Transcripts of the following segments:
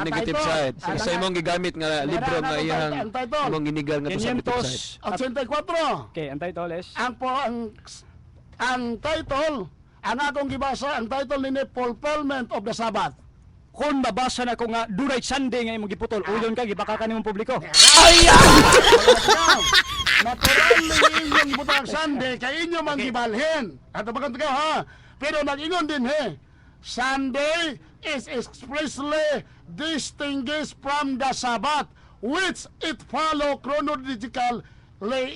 negative title. side. Sa imong gigamit nga libro nga iyang ang title. imong ginigal nga to sa negative side. 84. Okay, ang title is Ang title, ang akong gibasa, ang title nini Fulfillment of the Sabbath. kung mabasa na ko nga dunay Sunday nga imong giputol, uyon ka gibaka ka nimong publiko. Natural ni inyong butang Sunday kay inyo mang gibalhin. At bagang ka ha. Pero nag-ingon din he. Sunday is expressly distinguished from the Sabbath, which it follow chronologically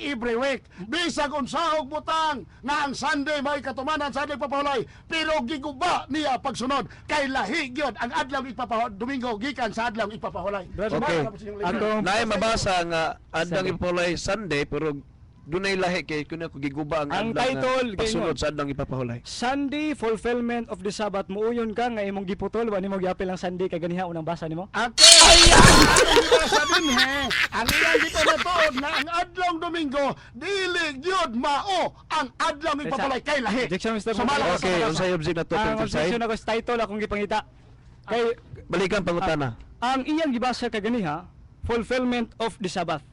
every week. Bisag unsahog butang nga ang Sunday may katumanan sa adlaw papahulay, pero giguba niya pagsunod kay lahi gyud ang adlaw ipapahulay Domingo gikan sa adlaw ipapahulay. Okay. Naay mabasa nga adlaw ipapahulay Sunday pero dunay lahi kay kuno ko giguba Ang adlaw title, nga pagsunod sa adlaw ipapahulay. Sunday fulfillment of the Sabbath, muuyon ka nga imong giputol wa nimo giapil ang Sunday kay ganiha unang basa nimo. Okay. Ang basa din he. Ang iyang gipamatuod na ang adlaw Domingo dili gyud mao ang adlaw ipapahulay kay lahi. Objection, Mr. Sumala ka sa Okay, basa. unsay object na to Ang negative side? objection ako sa title akong gipangita. Kay Balikan pangutana. ang iyang gibasa kay ganiha fulfillment of the Sabbath.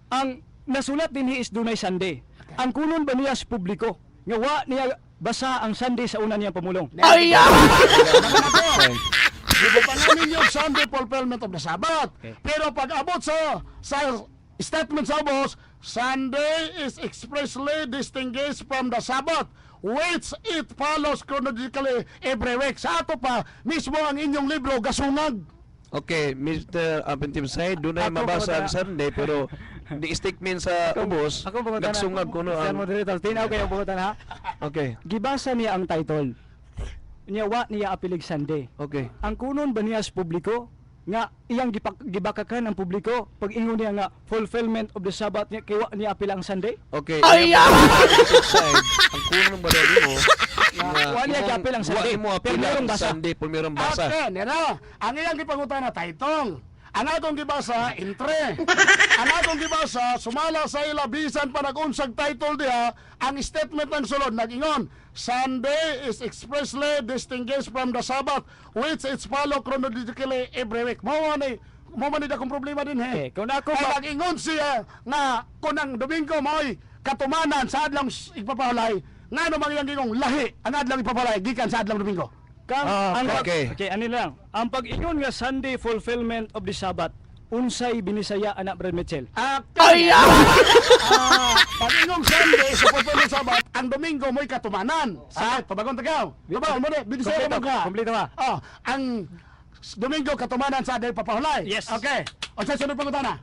Ang nasulat dinhi is dunay Sunday. Ang kunon ba niya sa publiko nga wa niya basa ang Sunday sa una niyang pamulong. Gibutangan ninyo Sunday fulfillment of the Sabbath. Pero pag abot sa statement sa boss, Sunday is expressly distinguished from the Sabbath, which it follows chronologically every week. Sa ato pa, mismo ang inyong libro gasungag. Okay, Mr. Apentim Side, dunay Ako, mabasa ang pangutana. Sunday pero di statement sa ubos Ako pangutana. nagsungag kuno Sir ang moderator, tinaw kayo pangutan ha. Okay. Gibasa niya ang title. Niya wa niya apilig Sunday. Okay. Ang kunon ba niya sa publiko nga iyang gibakakan ang publiko pag ingon niya nga fulfillment of the Sabbath niya kay wa niya apil ang Sunday? Okay. Negative side. Ang kuno ba daw mo? Wa niya giapil ang Sunday. Wa mo Pero apil merong ang basa. Sunday pero merong basa. Okay, nera. Ang iyang gipangutan na taytong. Ang atong gibasa, intre. Ang atong gibasa, sumala sa ilabisan pa nag-unsag title diha, ang statement ng sulod, nag-ingon, Sunday is expressly distinguished from the Sabbath, which is follow chronologically every week. Mo man akong problema din he. Okay, kung ako Kaya ba nag-ingon siya nga kung ang Domingo mo'y katumanan sa adlang ipapahulay, nga naman yung gingong lahi ang adlang ipapahulay, gikan sa adlang Domingo. Okay. Okay, ano lang. Ang pag-ingon nga Sunday fulfillment of the Sabbath, unsay binisaya anak Brad Mitchell? Pag-ingong Sunday sa fulfillment Sabbath, ang Domingo mo'y katumanan. Sa pabagong tagaw. Diba, mo na, binisaya mo ka. Kompleto ba? Oh, ang Domingo katumanan sa adlang ipapahulay. Yes. Okay. O sa sunod pangutana.